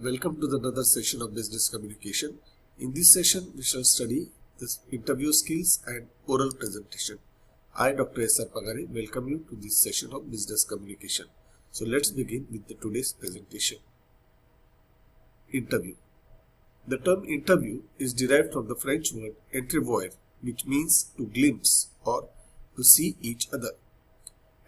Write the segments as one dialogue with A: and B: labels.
A: Welcome to another session of business communication. In this session, we shall study the interview skills and oral presentation. I, Dr. Pagare, welcome you to this session of business communication. So let's begin with today's presentation. Interview. The term interview is derived from the French word entrevoir, which means to glimpse or to see each other.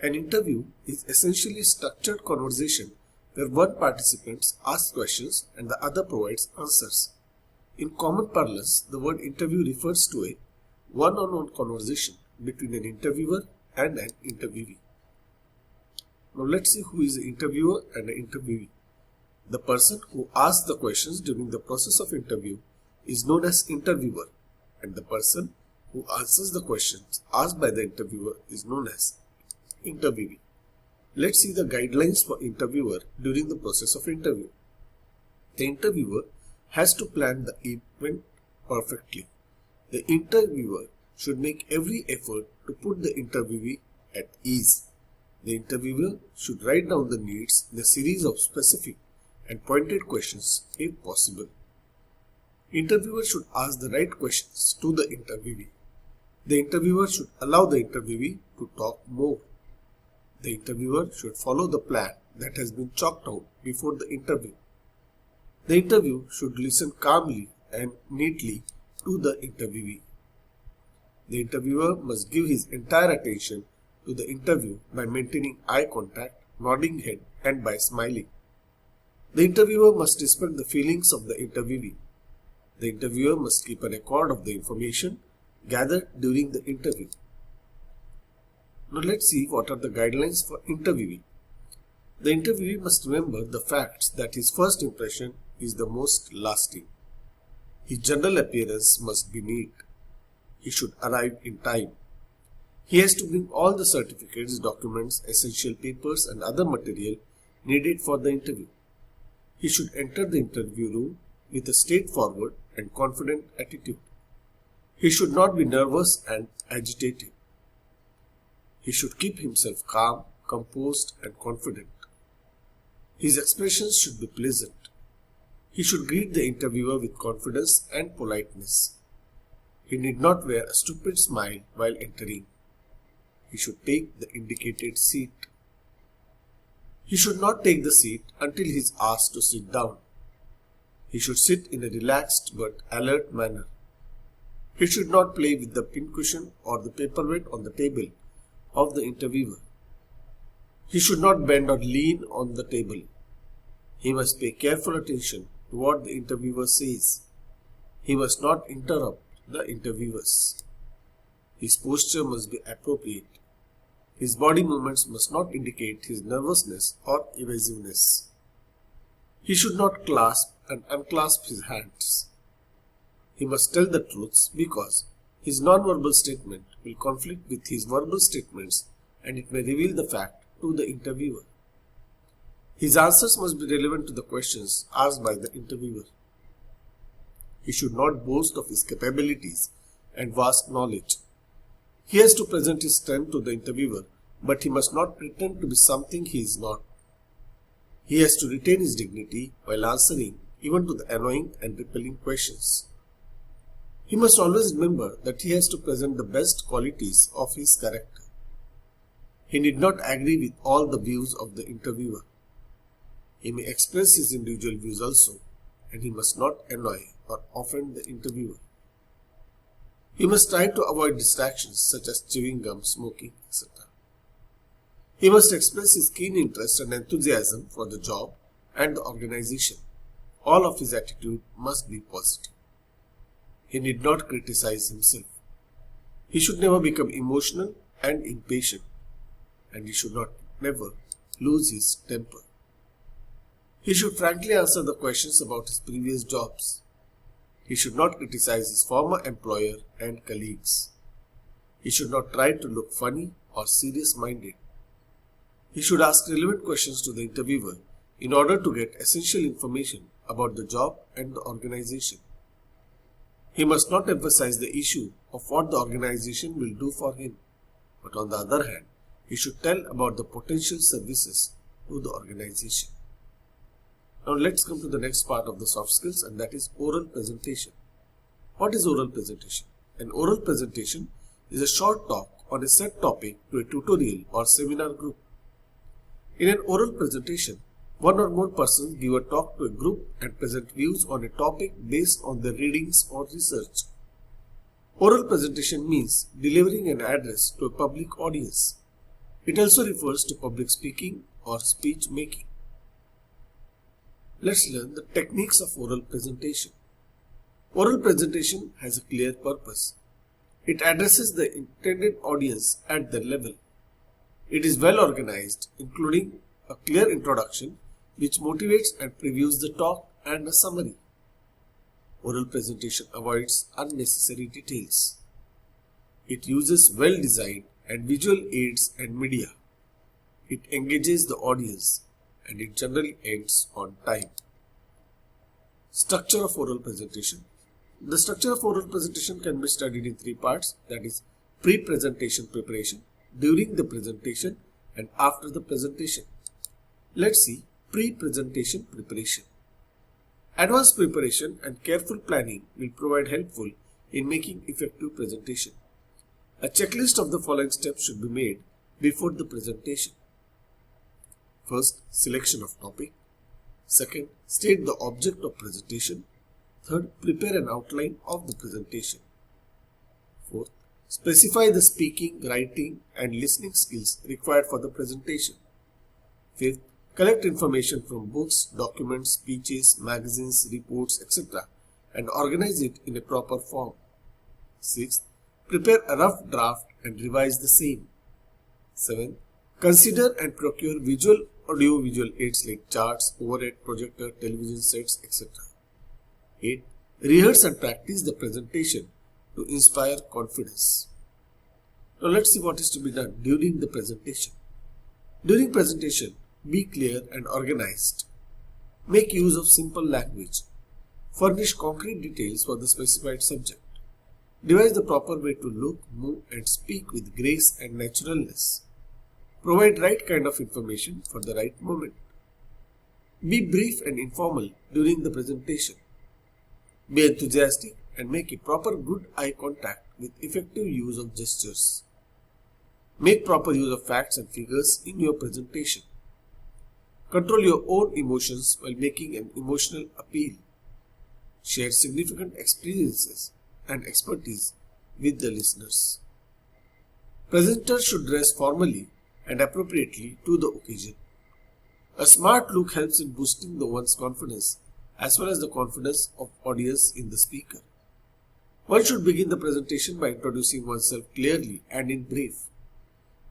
A: An interview is essentially a structured conversation where one participant asks questions and the other provides answers. In common parlance, the word interview refers to a one-on-one conversation between an interviewer and an interviewee. Now let's see who is the interviewer and the interviewee. The person who asks the questions during the process of interview is known as interviewer, and the person who answers the questions asked by the interviewer is known as interviewee. Let's see the guidelines for interviewer during the process of interview. The interviewer has to plan the event perfectly. The interviewer should make every effort to put the interviewee at ease. The interviewer should write down the needs in a series of specific and pointed questions if possible. Interviewer should ask the right questions to the interviewee. The interviewer should allow the interviewee to talk more. The interviewer should follow the plan that has been chalked out before the interview. The interview should listen calmly and neatly to the interviewee. The interviewer must give his entire attention to the interview by maintaining eye contact, nodding head, and by smiling. The interviewer must respect the feelings of the interviewee. The interviewer must keep a record of the information gathered during the interview. Now let's see what are the guidelines for interviewee. The interviewee must remember the facts that his first impression is the most lasting. His general appearance must be neat. He should arrive in time. He has to bring all the certificates, documents, essential papers and other material needed for the interview. He should enter the interview room with a straightforward and confident attitude. He should not be nervous and agitated. He should keep himself calm, composed and confident. His expressions should be pleasant. He should greet the interviewer with confidence and politeness. He need not wear a stupid smile while entering. He should take the indicated seat. He should not take the seat until he is asked to sit down. He should sit in a relaxed but alert manner. He should not play with the pincushion or the paperweight on the table of the interviewer. He should not bend or lean on the table. He must pay careful attention to what the interviewer says. He must not interrupt the interviewers. His posture must be appropriate. His body movements must not indicate his nervousness or evasiveness. He should not clasp and unclasp his hands. He must tell the truth because his non-verbal statement will conflict with his verbal statements and it may reveal the fact to the interviewer. His answers must be relevant to the questions asked by the interviewer. He should not boast of his capabilities and vast knowledge. He has to present his strength to the interviewer, but he must not pretend to be something he is not. He has to retain his dignity while answering even to the annoying and repelling questions. He must always remember that he has to present the best qualities of his character. He need not agree with all the views of the interviewer. He may express his individual views also, and he must not annoy or offend the interviewer. He must try to avoid distractions such as chewing gum, smoking, etc. He must express his keen interest and enthusiasm for the job and the organization. All of his attitude must be positive. He need not criticize himself. He should never become emotional and impatient, and he should not never lose his temper. He should frankly answer the questions about his previous jobs. He should not criticize his former employer and colleagues. He should not try to look funny or serious-minded. He should ask relevant questions to the interviewer in order to get essential information about the job and the organization. He must not emphasize the issue of what the organization will do for him, but on the other hand, he should tell about the potential services to the organization. Now let's come to the next part of the soft skills, and that is oral presentation. What is oral presentation? An oral presentation is a short talk on a set topic to a tutorial or seminar group. In an oral presentation, one or more persons give a talk to a group and present views on a topic based on their readings or research. Oral presentation means delivering an address to a public audience. It also refers to public speaking or speech making. Let's learn the techniques of oral presentation. Oral presentation has a clear purpose. It addresses the intended audience at their level. It is well organized, including a clear introduction which motivates and previews the talk and a summary. Oral presentation avoids unnecessary details. It uses well-designed and visual aids and media. It engages the audience and it generally ends on time. Structure of oral presentation. The structure of oral presentation can be studied in three parts, that is pre-presentation preparation, during the presentation and after the presentation. Let's see pre-presentation preparation. Advanced preparation and careful planning will provide helpful in making effective presentation. A checklist of the following steps should be made before the presentation. First, selection of topic. Second, state the object of presentation. Third, prepare an outline of the presentation. Fourth, specify the speaking, writing and listening skills required for the presentation. Fifth, collect information from books, documents, speeches, magazines, reports, etc. and organize it in a proper form. Sixth, prepare a rough draft and revise the same. 7. Consider and procure visual audio-visual aids like charts, overhead projector, television sets, etc. 8. Rehearse and practice the presentation to inspire confidence. Now let's see what is to be done during the presentation. During presentation, be clear and organized. Make use of simple language. Furnish concrete details for the specified subject. Devise the proper way to look, move and speak with grace and naturalness. Provide right kind of information for the right moment. Be brief and informal during the presentation. Be enthusiastic and make a proper good eye contact with effective use of gestures. Make proper use of facts and figures in your presentation. Control your own emotions while making an emotional appeal. Share significant experiences and expertise with the listeners. Presenters should dress formally and appropriately to the occasion. A smart look helps in boosting one's confidence as well as the confidence of audience in the speaker. One should begin the presentation by introducing oneself clearly and in brief.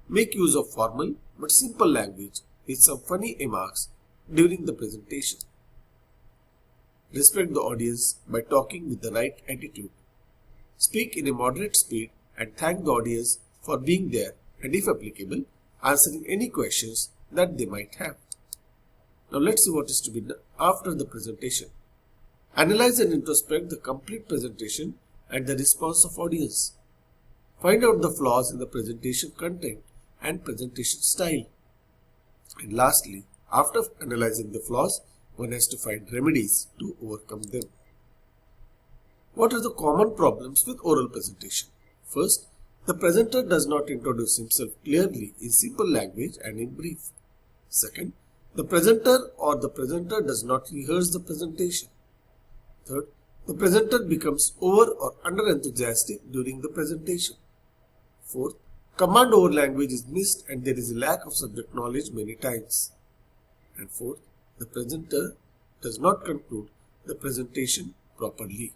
A: Make use of formal but simple language with some funny remarks during the presentation. Respect the audience by talking with the right attitude. Speak in a moderate speed and thank the audience for being there and, if applicable, answering any questions that they might have. Now let's see what is to be done after the presentation. Analyze and introspect the complete presentation and the response of audience. Find out the flaws in the presentation content and presentation style. And lastly, after analyzing the flaws, one has to find remedies to overcome them. What are the common problems with oral presentation? First, the presenter does not introduce himself clearly in simple language and in brief. Second, the presenter does not rehearse the presentation. Third, the presenter becomes over or under enthusiastic during the presentation. Fourth, command over language is missed and there is a lack of subject knowledge many times. And fourth, the presenter does not conclude the presentation properly.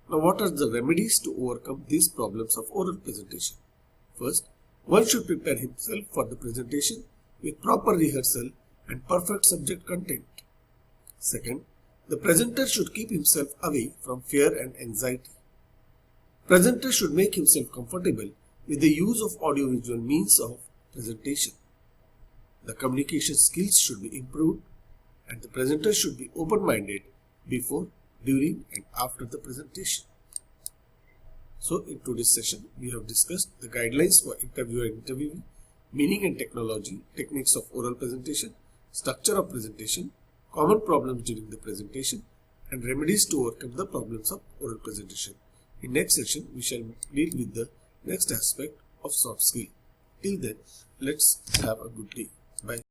A: Now what are the remedies to overcome these problems of oral presentation? First, one should prepare himself for the presentation with proper rehearsal and perfect subject content. Second, the presenter should keep himself away from fear and anxiety. Presenter should make himself comfortable with the use of audiovisual means of presentation. The communication skills should be improved and the presenter should be open-minded before, during and after the presentation. So in today's session, we have discussed the guidelines for interviewer and interviewee, meaning and technology, techniques of oral presentation, structure of presentation, common problems during the presentation, and remedies to overcome the problems of oral presentation. In next section, we shall deal with the next aspect of soft skill. Till then, let's have a good day. Bye.